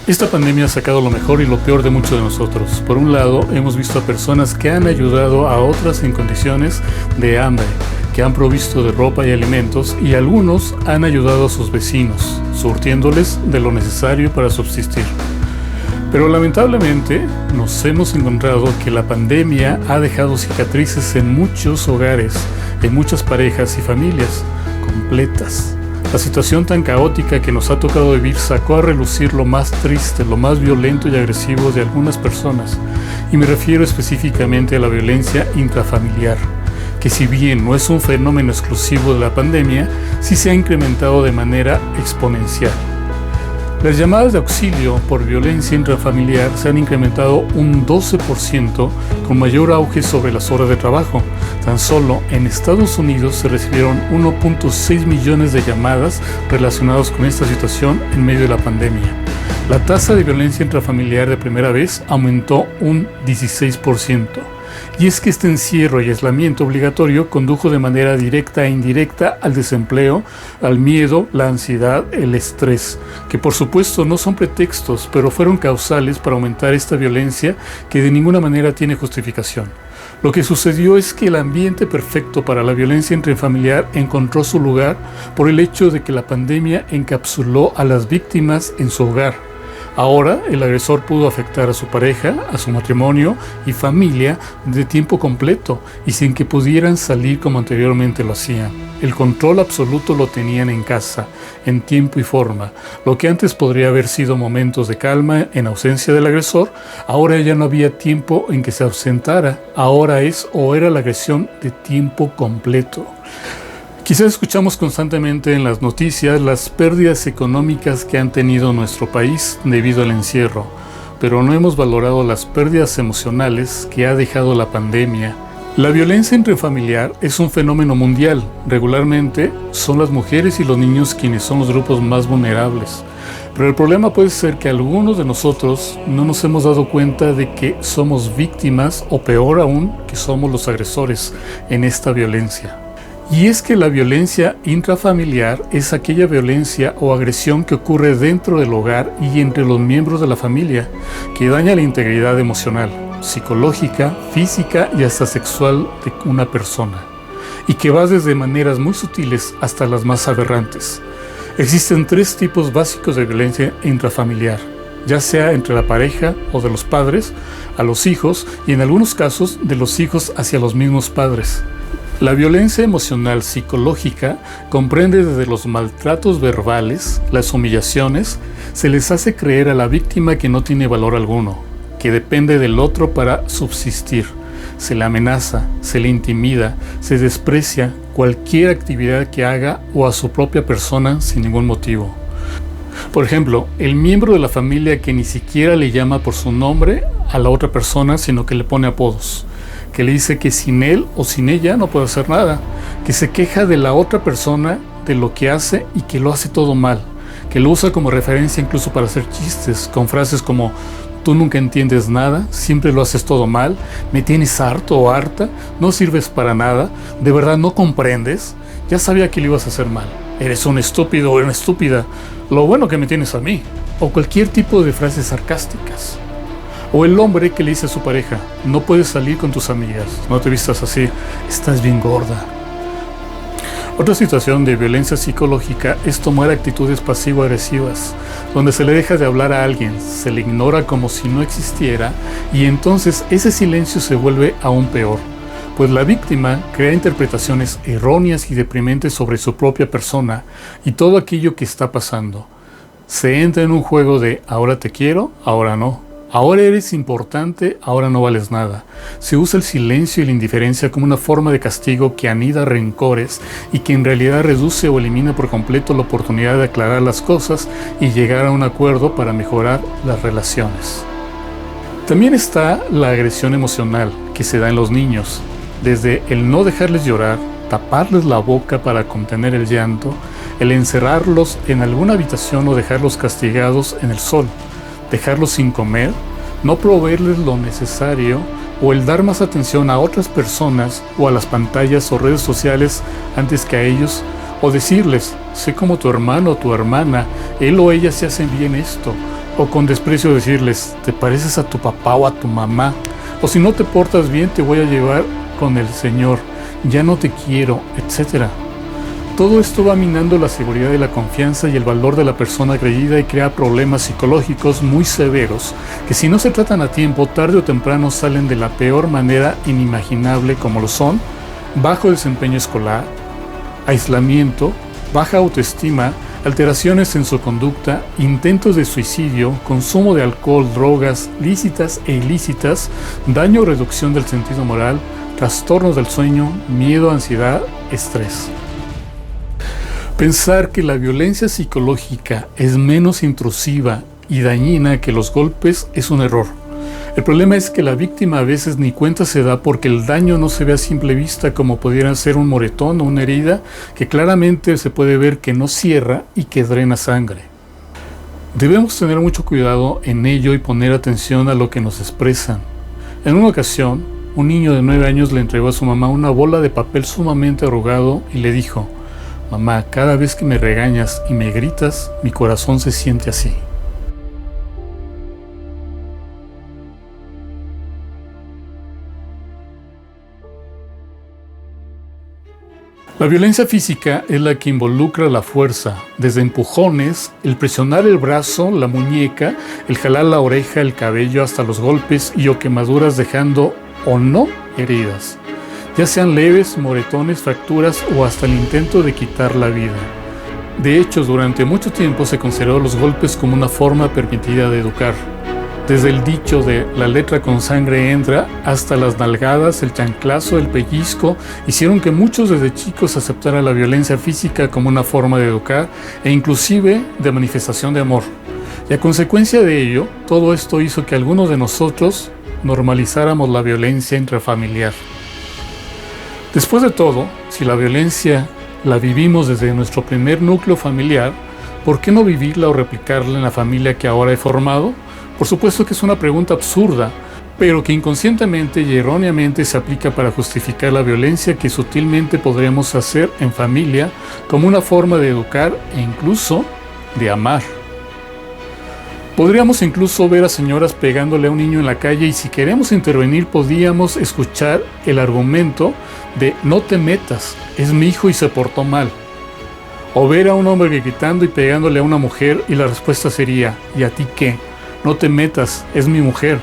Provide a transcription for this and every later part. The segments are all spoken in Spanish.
Esta pandemia ha sacado lo mejor y lo peor de muchos de nosotros. Por un lado, hemos visto a personas que han ayudado a otras en condiciones de hambre, que han provisto de ropa y alimentos, y algunos han ayudado a sus vecinos, surtiéndoles de lo necesario para subsistir. Pero lamentablemente nos hemos encontrado que la pandemia ha dejado cicatrices en muchos hogares, en muchas parejas y familias completas. La situación tan caótica que nos ha tocado vivir sacó a relucir lo más triste, lo más violento y agresivo de algunas personas, y me refiero específicamente a la violencia intrafamiliar, que si bien no es un fenómeno exclusivo de la pandemia, sí se ha incrementado de manera exponencial. Las llamadas de auxilio por violencia intrafamiliar se han incrementado un 12%, con mayor auge sobre las horas de trabajo. Tan solo en Estados Unidos se recibieron 1.6 millones de llamadas relacionadas con esta situación en medio de la pandemia. La tasa de violencia intrafamiliar de primera vez aumentó un 16%. Y es que este encierro y aislamiento obligatorio condujo de manera directa e indirecta al desempleo, al miedo, la ansiedad, el estrés, que por supuesto no son pretextos, pero fueron causales para aumentar esta violencia que de ninguna manera tiene justificación. Lo que sucedió es que el ambiente perfecto para la violencia intrafamiliar encontró su lugar por el hecho de que la pandemia encapsuló a las víctimas en su hogar. Ahora el agresor pudo afectar a su pareja, a su matrimonio y familia de tiempo completo y sin que pudieran salir como anteriormente lo hacían. El control absoluto lo tenían en casa, en tiempo y forma. Lo que antes podría haber sido momentos de calma en ausencia del agresor, ahora ya no había tiempo en que se ausentara. Ahora es o era la agresión de tiempo completo. Quizás escuchamos constantemente en las noticias las pérdidas económicas que han tenido nuestro país debido al encierro, pero no hemos valorado las pérdidas emocionales que ha dejado la pandemia. La violencia intrafamiliar es un fenómeno mundial. Regularmente son las mujeres y los niños quienes son los grupos más vulnerables. Pero el problema puede ser que algunos de nosotros no nos hemos dado cuenta de que somos víctimas o peor aún, que somos los agresores en esta violencia. Y es que la violencia intrafamiliar es aquella violencia o agresión que ocurre dentro del hogar y entre los miembros de la familia, que daña la integridad emocional, psicológica, física y hasta sexual de una persona, y que va desde maneras muy sutiles hasta las más aberrantes. Existen 3 tipos básicos de violencia intrafamiliar, ya sea entre la pareja o de los padres a los hijos, y en algunos casos de los hijos hacia los mismos padres. La violencia emocional psicológica comprende desde los maltratos verbales, las humillaciones, se les hace creer a la víctima que no tiene valor alguno, que depende del otro para subsistir, se le amenaza, se le intimida, se desprecia cualquier actividad que haga o a su propia persona sin ningún motivo. Por ejemplo, el miembro de la familia que ni siquiera le llama por su nombre a la otra persona, sino que le pone apodos, que le dice que sin él o sin ella no puede hacer nada, que se queja de la otra persona, de lo que hace y que lo hace todo mal, que lo usa como referencia incluso para hacer chistes, con frases como tú nunca entiendes nada, siempre lo haces todo mal, me tienes harto o harta, no sirves para nada, de verdad no comprendes, ya sabía que lo ibas a hacer mal, eres un estúpido o una estúpida, lo bueno que me tienes a mí, o cualquier tipo de frases sarcásticas. O el hombre que le dice a su pareja, no puedes salir con tus amigas, no te vistas así, estás bien gorda. Otra situación de violencia psicológica es tomar actitudes pasivo-agresivas, donde se le deja de hablar a alguien, se le ignora como si no existiera, y entonces ese silencio se vuelve aún peor, pues la víctima crea interpretaciones erróneas y deprimentes sobre su propia persona y todo aquello que está pasando. Se entra en un juego de ahora te quiero, ahora no. Ahora eres importante, ahora no vales nada. Se usa el silencio y la indiferencia como una forma de castigo que anida rencores y que en realidad reduce o elimina por completo la oportunidad de aclarar las cosas y llegar a un acuerdo para mejorar las relaciones. También está la agresión emocional que se da en los niños, desde el no dejarles llorar, taparles la boca para contener el llanto, el encerrarlos en alguna habitación o dejarlos castigados en el sol, dejarlos sin comer, no proveerles lo necesario o el dar más atención a otras personas o a las pantallas o redes sociales antes que a ellos, o decirles, sé como tu hermano o tu hermana, él o ella se hacen bien esto, O con desprecio decirles, te pareces a tu papá o a tu mamá. O si no te portas bien, te voy a llevar con el Señor. Ya no te quiero, etc. Todo esto va minando la seguridad y la confianza y el valor de la persona agredida y crea problemas psicológicos muy severos que, si no se tratan a tiempo, tarde o temprano salen de la peor manera inimaginable, como lo son bajo desempeño escolar, aislamiento, baja autoestima, alteraciones en su conducta, intentos de suicidio, consumo de alcohol, drogas lícitas e ilícitas, daño o reducción del sentido moral, trastornos del sueño, miedo, ansiedad, estrés. Pensar que la violencia psicológica es menos intrusiva y dañina que los golpes es un error. El problema es que la víctima a veces ni cuenta se da porque el daño no se ve a simple vista, como pudiera ser un moretón o una herida que claramente se puede ver que no cierra y que drena sangre. Debemos tener mucho cuidado en ello y poner atención a lo que nos expresan. En una ocasión, un niño de 9 años le entregó a su mamá una bola de papel sumamente arrugado y le dijo: mamá, cada vez que me regañas y me gritas, mi corazón se siente así. La violencia física es la que involucra la fuerza, desde empujones, el presionar el brazo, la muñeca, el jalar la oreja, el cabello, hasta los golpes y o quemaduras, dejando o no heridas, ya sean leves, moretones, fracturas o hasta el intento de quitar la vida. De hecho, durante mucho tiempo se consideró los golpes como una forma permitida de educar. Desde el dicho de la letra con sangre entra, hasta las nalgadas, el chanclazo, el pellizco, hicieron que muchos desde chicos aceptaran la violencia física como una forma de educar e inclusive de manifestación de amor. Y a consecuencia de ello, todo esto hizo que algunos de nosotros normalizáramos la violencia intrafamiliar. Después de todo, si la violencia la vivimos desde nuestro primer núcleo familiar, ¿por qué no vivirla o replicarla en la familia que ahora he formado? Por supuesto que es una pregunta absurda, pero que inconscientemente y erróneamente se aplica para justificar la violencia que sutilmente podríamos hacer en familia como una forma de educar e incluso de amar. Podríamos incluso ver a señoras pegándole a un niño en la calle y, si queremos intervenir, podríamos escuchar el argumento de no te metas, es mi hijo y se portó mal. O ver a un hombre gritando y pegándole a una mujer y la respuesta sería ¿y a ti qué? No te metas, es mi mujer,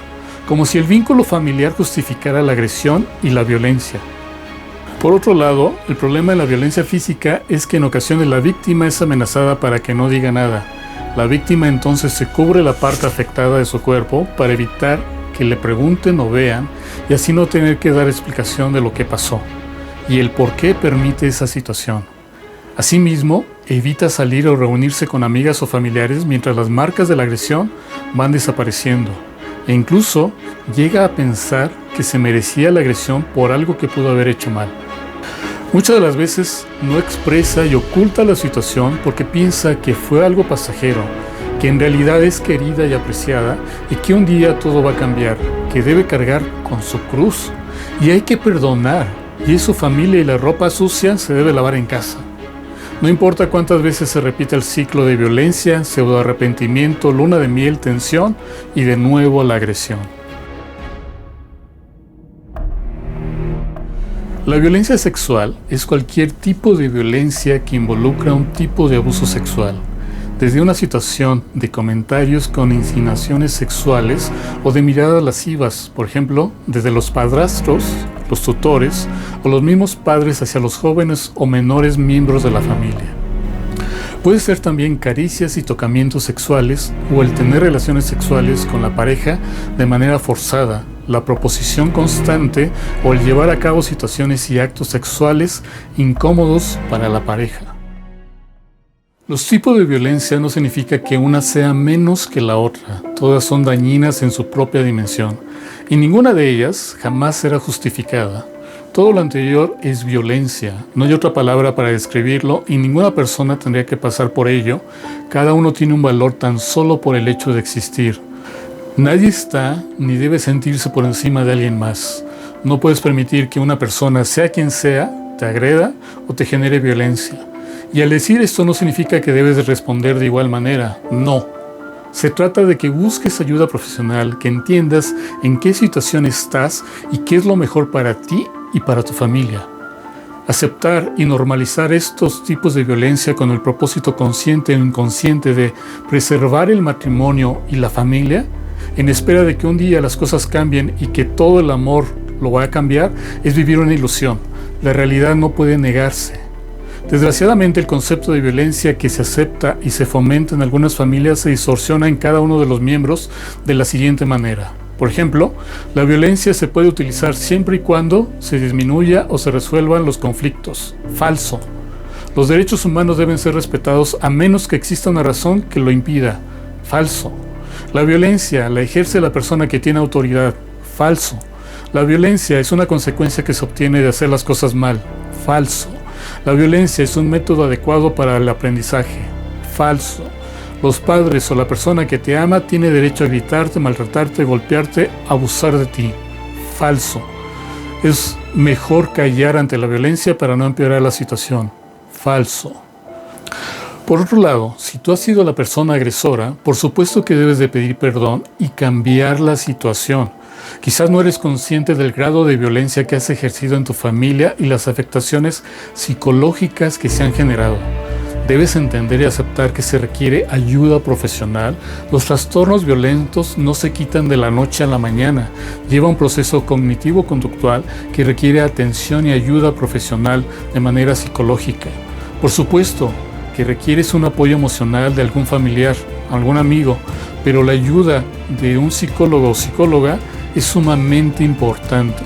como si el vínculo familiar justificara la agresión y la violencia. Por otro lado, el problema de la violencia física es que en ocasiones la víctima es amenazada para que no diga nada. La víctima entonces se cubre la parte afectada de su cuerpo para evitar que le pregunten o vean y así no tener que dar explicación de lo que pasó y el por qué permite esa situación. Asimismo, evita salir o reunirse con amigas o familiares mientras las marcas de la agresión van desapareciendo, e incluso llega a pensar que se merecía la agresión por algo que pudo haber hecho mal. Muchas de las veces no expresa y oculta la situación porque piensa que fue algo pasajero, que en realidad es querida y apreciada y que un día todo va a cambiar, que debe cargar con su cruz y hay que perdonar, y es su familia y la ropa sucia se debe lavar en casa. No importa cuántas veces se repite el ciclo de violencia, pseudoarrepentimiento, luna de miel, tensión y de nuevo la agresión. La violencia sexual es cualquier tipo de violencia que involucra un tipo de abuso sexual, desde una situación de comentarios con insinuaciones sexuales o de miradas lascivas, por ejemplo, desde los padrastros, los tutores o los mismos padres hacia los jóvenes o menores miembros de la familia. Puede ser también caricias y tocamientos sexuales o el tener relaciones sexuales con la pareja de manera forzada, la proposición constante o el llevar a cabo situaciones y actos sexuales incómodos para la pareja. Los tipos de violencia no significa que una sea menos que la otra, todas son dañinas en su propia dimensión, y ninguna de ellas jamás será justificada. Todo lo anterior es violencia, no hay otra palabra para describirlo y ninguna persona tendría que pasar por ello, cada uno tiene un valor tan solo por el hecho de existir. Nadie está ni debe sentirse por encima de alguien más. No puedes permitir que una persona, sea quien sea, te agreda o te genere violencia. Y al decir esto no significa que debes de responder de igual manera, no. Se trata de que busques ayuda profesional, que entiendas en qué situación estás y qué es lo mejor para ti y para tu familia. Aceptar y normalizar estos tipos de violencia con el propósito consciente o inconsciente de preservar el matrimonio y la familia, en espera de que un día las cosas cambien y que todo el amor lo va a cambiar, es vivir una ilusión. La realidad no puede negarse. Desgraciadamente, el concepto de violencia que se acepta y se fomenta en algunas familias se distorsiona en cada uno de los miembros de la siguiente manera. Por ejemplo, la violencia se puede utilizar siempre y cuando se disminuya o se resuelvan los conflictos. Falso. Los derechos humanos deben ser respetados a menos que exista una razón que lo impida. Falso. La violencia la ejerce la persona que tiene autoridad. Falso. La violencia es una consecuencia que se obtiene de hacer las cosas mal. Falso. La violencia es un método adecuado para el aprendizaje. Falso. Los padres o la persona que te ama tiene derecho a gritarte, maltratarte, golpearte, abusar de ti. Falso. Es mejor callar ante la violencia para no empeorar la situación. Falso. Por otro lado, si tú has sido la persona agresora, por supuesto que debes de pedir perdón y cambiar la situación. Quizás no eres consciente del grado de violencia que has ejercido en tu familia y las afectaciones psicológicas que se han generado. Debes entender y aceptar que se requiere ayuda profesional. Los trastornos violentos no se quitan de la noche a la mañana. Lleva un proceso cognitivo-conductual que requiere atención y ayuda profesional de manera psicológica. Por supuesto que requieres un apoyo emocional de algún familiar, algún amigo, pero la ayuda de un psicólogo o psicóloga es sumamente importante.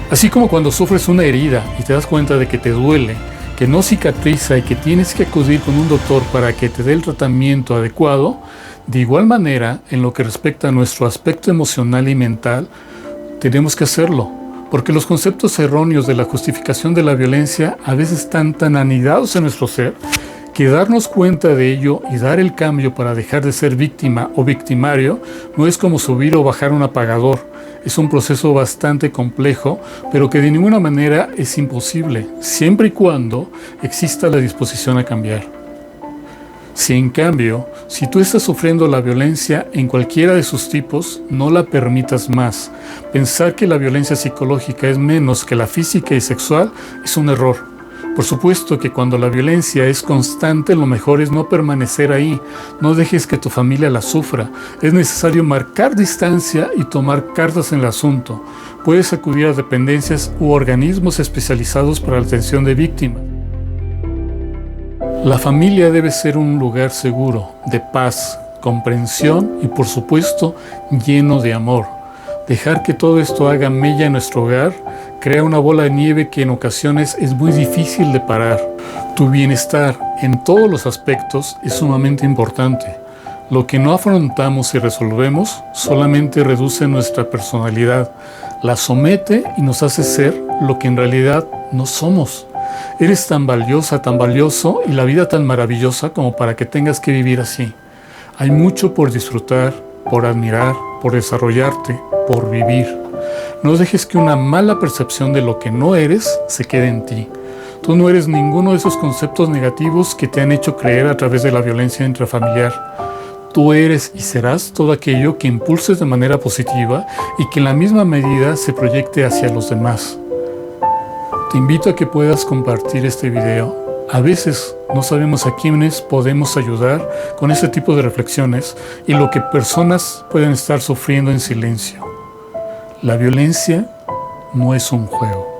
Así como cuando sufres una herida y te das cuenta de que te duele, que no cicatriza y que tienes que acudir con un doctor para que te dé el tratamiento adecuado, de igual manera, en lo que respecta a nuestro aspecto emocional y mental, tenemos que hacerlo, porque los conceptos erróneos de la justificación de la violencia a veces están tan anidados en nuestro ser que darnos cuenta de ello y dar el cambio para dejar de ser víctima o victimario no es como subir o bajar un apagador. Es un proceso bastante complejo, pero que de ninguna manera es imposible, siempre y cuando exista la disposición a cambiar. Si en cambio, si tú estás sufriendo la violencia en cualquiera de sus tipos, no la permitas más. Pensar que la violencia psicológica es menos que la física y sexual es un error. Por supuesto que cuando la violencia es constante, lo mejor es no permanecer ahí. No dejes que tu familia la sufra. Es necesario marcar distancia y tomar cartas en el asunto. Puedes acudir a dependencias u organismos especializados para la atención de víctimas. La familia debe ser un lugar seguro, de paz, comprensión y, por supuesto, lleno de amor. Dejar que todo esto haga mella en nuestro hogar crea una bola de nieve que en ocasiones es muy difícil de parar. Tu bienestar en todos los aspectos es sumamente importante. Lo que no afrontamos y resolvemos solamente reduce nuestra personalidad, la somete y nos hace ser lo que en realidad no somos. Eres tan valiosa, tan valioso y la vida tan maravillosa como para que tengas que vivir así. Hay mucho por disfrutar, por admirar, por desarrollarte, por vivir. No dejes que una mala percepción de lo que no eres se quede en ti. Tú no eres ninguno de esos conceptos negativos que te han hecho creer a través de la violencia intrafamiliar. Tú eres y serás todo aquello que impulses de manera positiva y que en la misma medida se proyecte hacia los demás. Te invito a que puedas compartir este video. A veces no sabemos a quiénes podemos ayudar con este tipo de reflexiones y lo que personas pueden estar sufriendo en silencio. La violencia no es un juego.